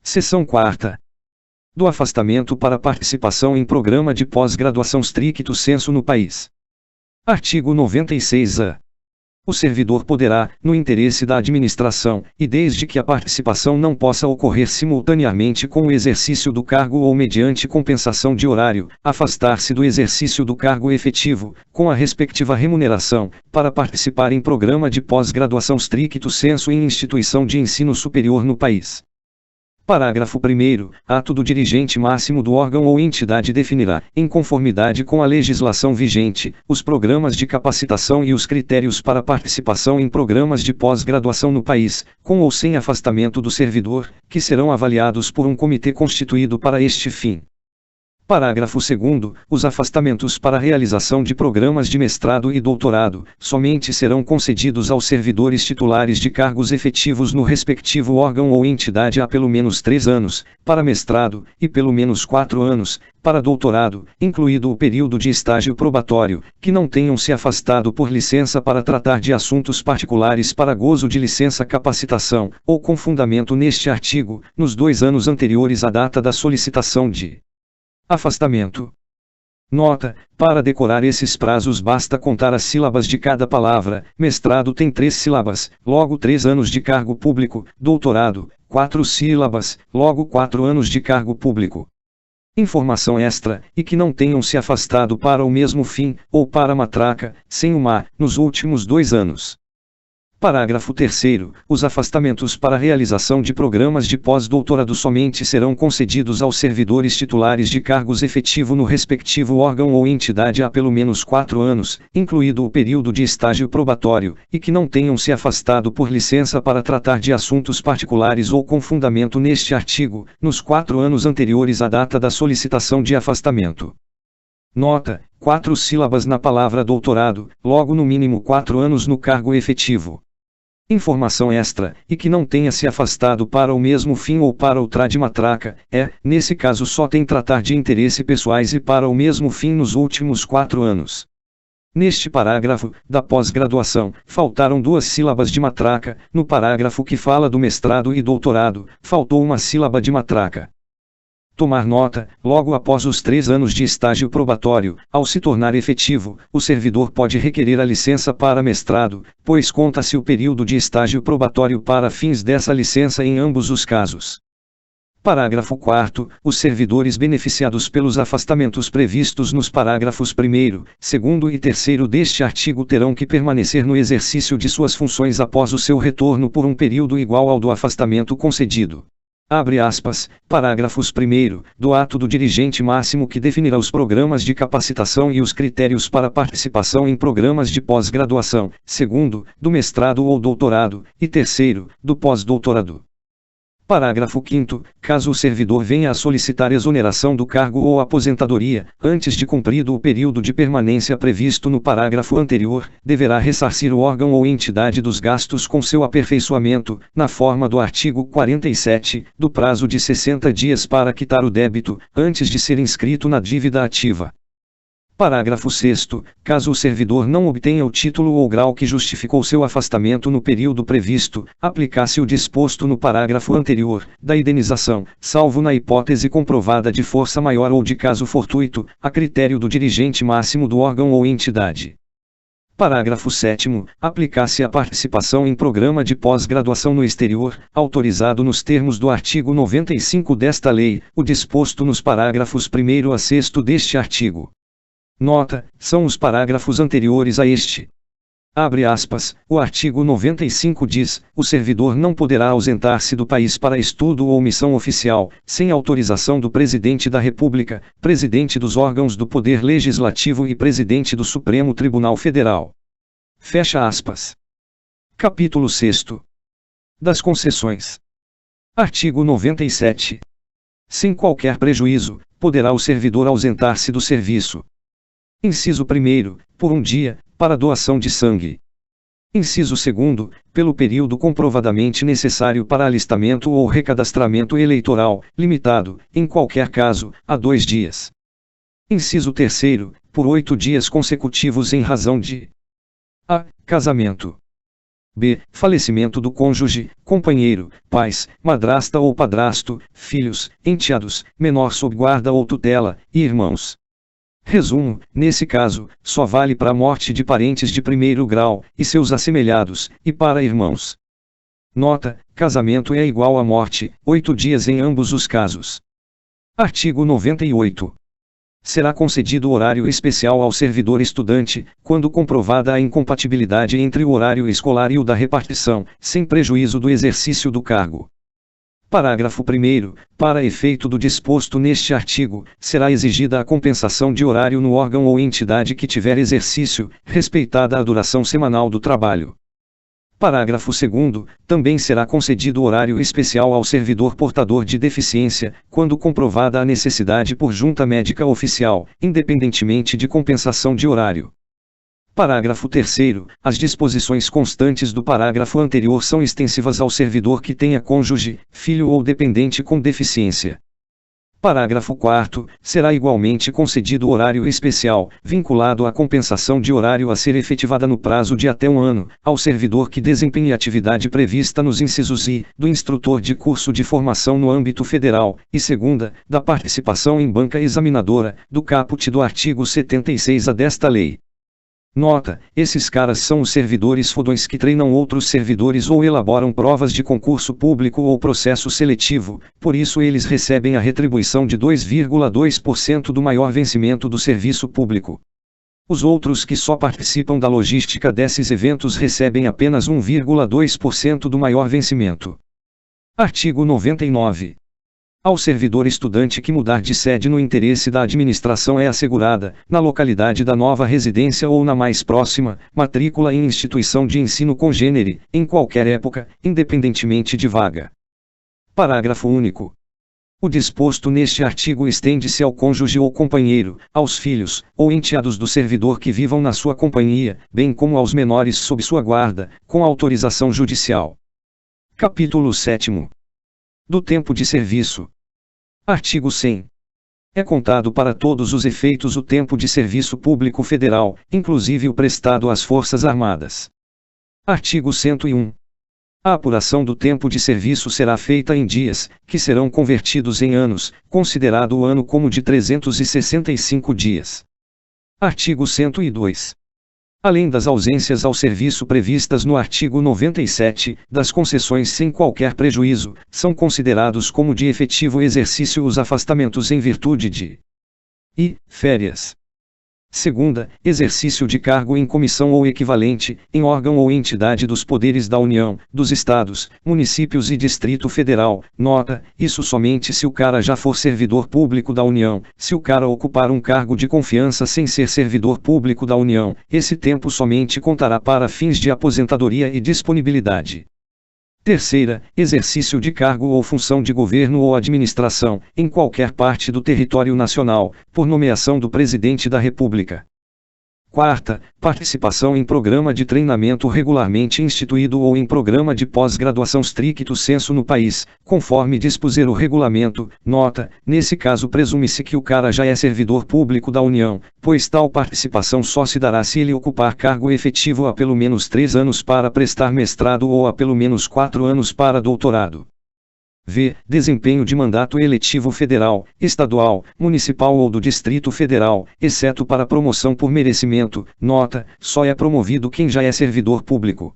Seção 4ª. Do afastamento para participação em programa de pós-graduação stricto sensu no país. Artigo 96-A. O servidor poderá, no interesse da administração, e desde que a participação não possa ocorrer simultaneamente com o exercício do cargo ou mediante compensação de horário, afastar-se do exercício do cargo efetivo, com a respectiva remuneração, para participar em programa de pós-graduação stricto sensu em instituição de ensino superior no país. Parágrafo 1º. Ato do dirigente máximo do órgão ou entidade definirá, em conformidade com a legislação vigente, os programas de capacitação e os critérios para participação em programas de pós-graduação no país, com ou sem afastamento do servidor, que serão avaliados por um comitê constituído para este fim. Parágrafo 2º. Os afastamentos para realização de programas de mestrado e doutorado, somente serão concedidos aos servidores titulares de cargos efetivos no respectivo órgão ou entidade há pelo menos 3 anos, para mestrado, e pelo menos 4 anos, para doutorado, incluído o período de estágio probatório, que não tenham se afastado por licença para tratar de assuntos particulares para gozo de licença capacitação, ou com fundamento neste artigo, nos 2 anos anteriores à data da solicitação de afastamento. Nota: para decorar esses prazos basta contar as sílabas de cada palavra. Mestrado tem 3 sílabas, logo 3 anos de cargo público. Doutorado, 4 sílabas, logo 4 anos de cargo público. Informação extra, e que não tenham se afastado para o mesmo fim, ou para matraca, sem uma, nos últimos 2 anos. Parágrafo 3º. Os afastamentos para realização de programas de pós-doutorado somente serão concedidos aos servidores titulares de cargos efetivo no respectivo órgão ou entidade há pelo menos 4 anos, incluído o período de estágio probatório, e que não tenham se afastado por licença para tratar de assuntos particulares ou com fundamento neste artigo, nos 4 anos anteriores à data da solicitação de afastamento. Nota: 4 sílabas na palavra doutorado, logo no mínimo 4 anos no cargo efetivo. Informação extra, e que não tenha se afastado para o mesmo fim ou para outra de matraca, nesse caso só tem tratar de interesse pessoais e para o mesmo fim nos últimos 4 anos. Neste parágrafo, da pós-graduação, faltaram 2 sílabas de matraca, no parágrafo que fala do mestrado e doutorado, faltou uma sílaba de matraca. Tomar nota: logo após os 3 anos de estágio probatório, ao se tornar efetivo, o servidor pode requerer a licença para mestrado, pois conta-se o período de estágio probatório para fins dessa licença em ambos os casos. Parágrafo 4º. Os servidores beneficiados pelos afastamentos previstos nos parágrafos 1º, 2º e 3º deste artigo terão que permanecer no exercício de suas funções após o seu retorno por um período igual ao do afastamento concedido. Abre aspas, parágrafos 1º, do ato do dirigente máximo que definirá os programas de capacitação e os critérios para participação em programas de pós-graduação, 2º, do mestrado ou doutorado, e 3º, do pós-doutorado. Parágrafo 5º, caso o servidor venha a solicitar exoneração do cargo ou aposentadoria, antes de cumprido o período de permanência previsto no parágrafo anterior, deverá ressarcir o órgão ou entidade dos gastos com seu aperfeiçoamento, na forma do artigo 47, do prazo de 60 dias para quitar o débito, antes de ser inscrito na dívida ativa. Parágrafo 6º. Caso o servidor não obtenha o título ou grau que justificou seu afastamento no período previsto, aplicar-se o disposto no parágrafo anterior, da indenização, salvo na hipótese comprovada de força maior ou de caso fortuito, a critério do dirigente máximo do órgão ou entidade. Parágrafo 7º. Aplicar-se a participação em programa de pós-graduação no exterior, autorizado nos termos do artigo 95 desta lei, o disposto nos parágrafos 1º a 6º deste artigo. Nota: são os parágrafos anteriores a este. Abre aspas, o artigo 95 diz: o servidor não poderá ausentar-se do país para estudo ou missão oficial, sem autorização do Presidente da República, Presidente dos órgãos do Poder Legislativo e Presidente do Supremo Tribunal Federal. Fecha aspas. Capítulo 6º. Das concessões. Artigo 97. Sem qualquer prejuízo, poderá o servidor ausentar-se do serviço. Inciso 1º, por um dia, para doação de sangue. Inciso 2º, pelo período comprovadamente necessário para alistamento ou recadastramento eleitoral, limitado, em qualquer caso, a 2 dias. Inciso 3º, por 8 dias consecutivos em razão de a. Casamento. b. Falecimento do cônjuge, companheiro, pais, madrasta ou padrasto, filhos, enteados, menor sob guarda ou tutela, e irmãos. Resumo: nesse caso, só vale para a morte de parentes de primeiro grau, e seus assemelhados, e para irmãos. Nota: casamento é igual a morte, 8 dias em ambos os casos. Artigo 98. Será concedido horário especial ao servidor estudante, quando comprovada a incompatibilidade entre o horário escolar e o da repartição, sem prejuízo do exercício do cargo. Parágrafo 1º. Para efeito do disposto neste artigo, será exigida a compensação de horário no órgão ou entidade que tiver exercício, respeitada a duração semanal do trabalho. Parágrafo 2º. Também será concedido horário especial ao servidor portador de deficiência, quando comprovada a necessidade por junta médica oficial, independentemente de compensação de horário. Parágrafo 3º. As disposições constantes do parágrafo anterior são extensivas ao servidor que tenha cônjuge, filho ou dependente com deficiência. Parágrafo 4º. Será igualmente concedido horário especial, vinculado à compensação de horário a ser efetivada no prazo de até 1 ano, ao servidor que desempenhe atividade prevista nos incisos I, do instrutor de curso de formação no âmbito federal, e 2ª, da participação em banca examinadora, do caput do artigo 76-A desta lei. Nota: esses caras são os servidores fodões que treinam outros servidores ou elaboram provas de concurso público ou processo seletivo, por isso eles recebem a retribuição de 2,2% do maior vencimento do serviço público. Os outros que só participam da logística desses eventos recebem apenas 1,2% do maior vencimento. Artigo 99. Ao servidor estudante que mudar de sede no interesse da administração é assegurada, na localidade da nova residência ou na mais próxima, matrícula em instituição de ensino congênere, em qualquer época, independentemente de vaga. Parágrafo único. O disposto neste artigo estende-se ao cônjuge ou companheiro, aos filhos, ou enteados do servidor que vivam na sua companhia, bem como aos menores sob sua guarda, com autorização judicial. Capítulo 7º. Do tempo de serviço. Artigo 100. É contado para todos os efeitos o tempo de serviço público federal, inclusive o prestado às Forças Armadas. Artigo 101. A apuração do tempo de serviço será feita em dias, que serão convertidos em anos, considerado o ano como de 365 dias. Artigo 102. Além das ausências ao serviço previstas no artigo 97, das concessões sem qualquer prejuízo, são considerados como de efetivo exercício os afastamentos em virtude de I. Férias. 2ª, exercício de cargo em comissão ou equivalente, em órgão ou entidade dos poderes da União, dos Estados, municípios e Distrito Federal. Nota: isso somente se o cara já for servidor público da União. Se o cara ocupar um cargo de confiança sem ser servidor público da União, esse tempo somente contará para fins de aposentadoria e disponibilidade. 3ª, exercício de cargo ou função de governo ou administração, em qualquer parte do território nacional, por nomeação do Presidente da República. 4ª, participação em programa de treinamento regularmente instituído ou em programa de pós-graduação stricto sensu no país, conforme dispuser o regulamento. Nota: nesse caso presume-se que o cara já é servidor público da União, pois tal participação só se dará se ele ocupar cargo efetivo há pelo menos 3 anos para prestar mestrado ou há pelo menos 4 anos para doutorado. V. Desempenho de mandato eletivo federal, estadual, municipal ou do Distrito Federal, exceto para promoção por merecimento. Nota: só é promovido quem já é servidor público.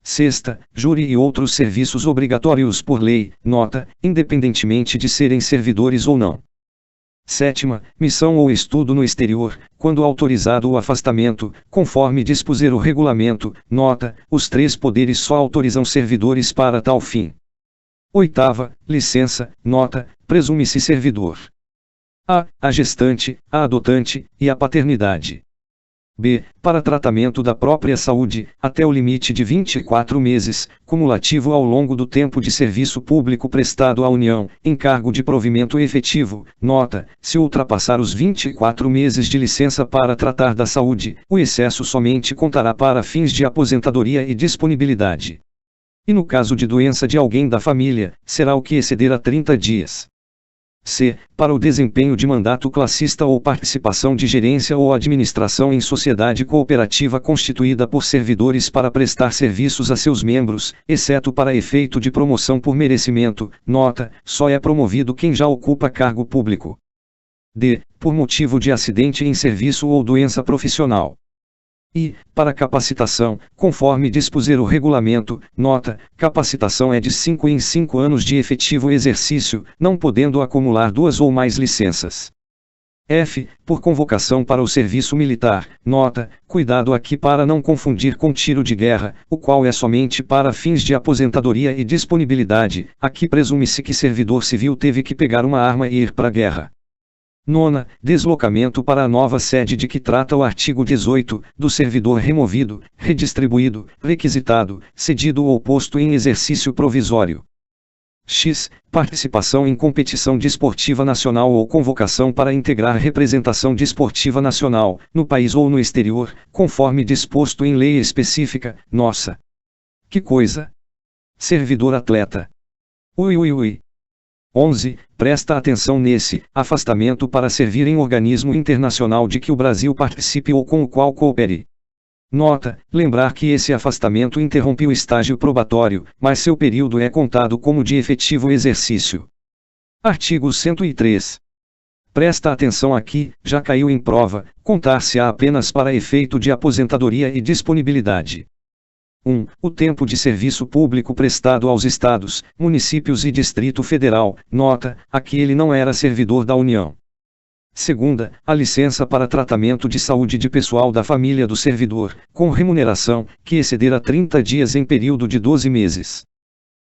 6ª, júri e outros serviços obrigatórios por lei. Nota: independentemente de serem servidores ou não. 7ª, missão ou estudo no exterior, quando autorizado o afastamento, conforme dispuser o regulamento. Nota: os 3 poderes só autorizam servidores para tal fim. 8ª, licença. Nota: presume-se servidor a gestante, a adotante, e a paternidade. B. Para tratamento da própria saúde, até o limite de 24 meses, cumulativo ao longo do tempo de serviço público prestado à União, em cargo de provimento efetivo. Nota: se ultrapassar os 24 meses de licença para tratar da saúde, o excesso somente contará para fins de aposentadoria e disponibilidade. E no caso de doença de alguém da família, será o que exceder a 30 dias. C. Para o desempenho de mandato classista ou participação de gerência ou administração em sociedade cooperativa constituída por servidores para prestar serviços a seus membros, exceto para efeito de promoção por merecimento. Nota: só é promovido quem já ocupa cargo público. D. Por motivo de acidente em serviço ou doença profissional. E, para capacitação, conforme dispuser o regulamento. Nota: capacitação é de 5 em 5 anos de efetivo exercício, não podendo acumular 2 ou mais licenças. F. Por convocação para o serviço militar. Nota: cuidado aqui para não confundir com tiro de guerra, o qual é somente para fins de aposentadoria e disponibilidade. Aqui presume-se que servidor civil teve que pegar uma arma e ir para a guerra. Nona, deslocamento para a nova sede de que trata o artigo 18, do servidor removido, redistribuído, requisitado, cedido ou posto em exercício provisório. X. Participação em competição desportiva nacional ou convocação para integrar representação desportiva nacional, no país ou no exterior, conforme disposto em lei específica. Nossa! Que coisa! Servidor atleta. Ui ui ui. 11. Presta atenção nesse afastamento para servir em organismo internacional de que o Brasil participe ou com o qual coopere. Nota: lembrar que esse afastamento interrompe o estágio probatório, mas seu período é contado como de efetivo exercício. Artigo 103. Presta atenção aqui, já caiu em prova, contar-se-á apenas para efeito de aposentadoria e disponibilidade. 1. O tempo de serviço público prestado aos Estados, municípios e Distrito Federal. Nota: aqui ele não era servidor da União. 2. A licença para tratamento de saúde de pessoal da família do servidor, com remuneração, que exceder a 30 dias em período de 12 meses.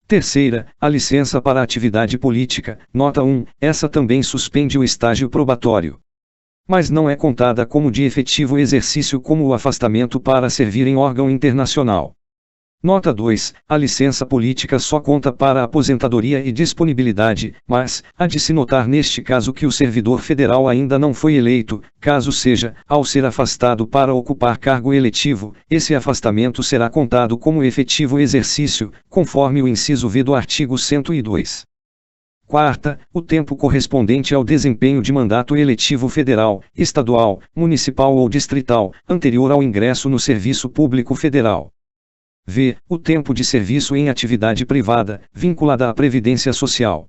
3. A licença para atividade política. Nota 1. Essa também suspende o estágio probatório, mas não é contada como de efetivo exercício como o afastamento para servir em órgão internacional. Nota 2. A licença política só conta para aposentadoria e disponibilidade, mas, há de se notar neste caso que o servidor federal ainda não foi eleito. Caso seja, ao ser afastado para ocupar cargo eletivo, esse afastamento será contado como efetivo exercício, conforme o inciso V do artigo 102. 4. O tempo correspondente ao desempenho de mandato eletivo federal, estadual, municipal ou distrital, anterior ao ingresso no serviço público federal. V. O tempo de serviço em atividade privada, vinculada à Previdência Social.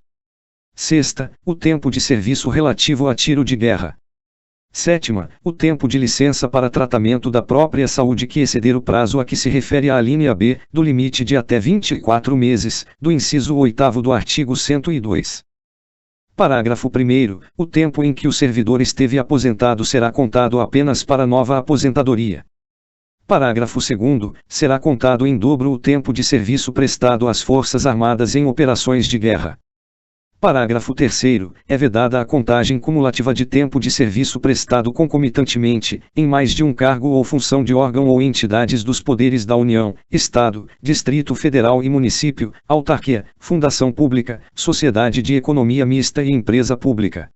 6. O tempo de serviço relativo a tiro de guerra. 7. O tempo de licença para tratamento da própria saúde que exceder o prazo a que se refere a alínea B, do limite de até 24 meses, do inciso 8º do artigo 102. Parágrafo 1º. O tempo em que o servidor esteve aposentado será contado apenas para nova aposentadoria. Parágrafo 2º. Será contado em dobro o tempo de serviço prestado às Forças Armadas em operações de guerra. Parágrafo 3º. É vedada a contagem cumulativa de tempo de serviço prestado concomitantemente, em mais de um cargo ou função de órgão ou entidades dos poderes da União, Estado, Distrito Federal e Município, autarquia, fundação pública, sociedade de economia mista e empresa pública.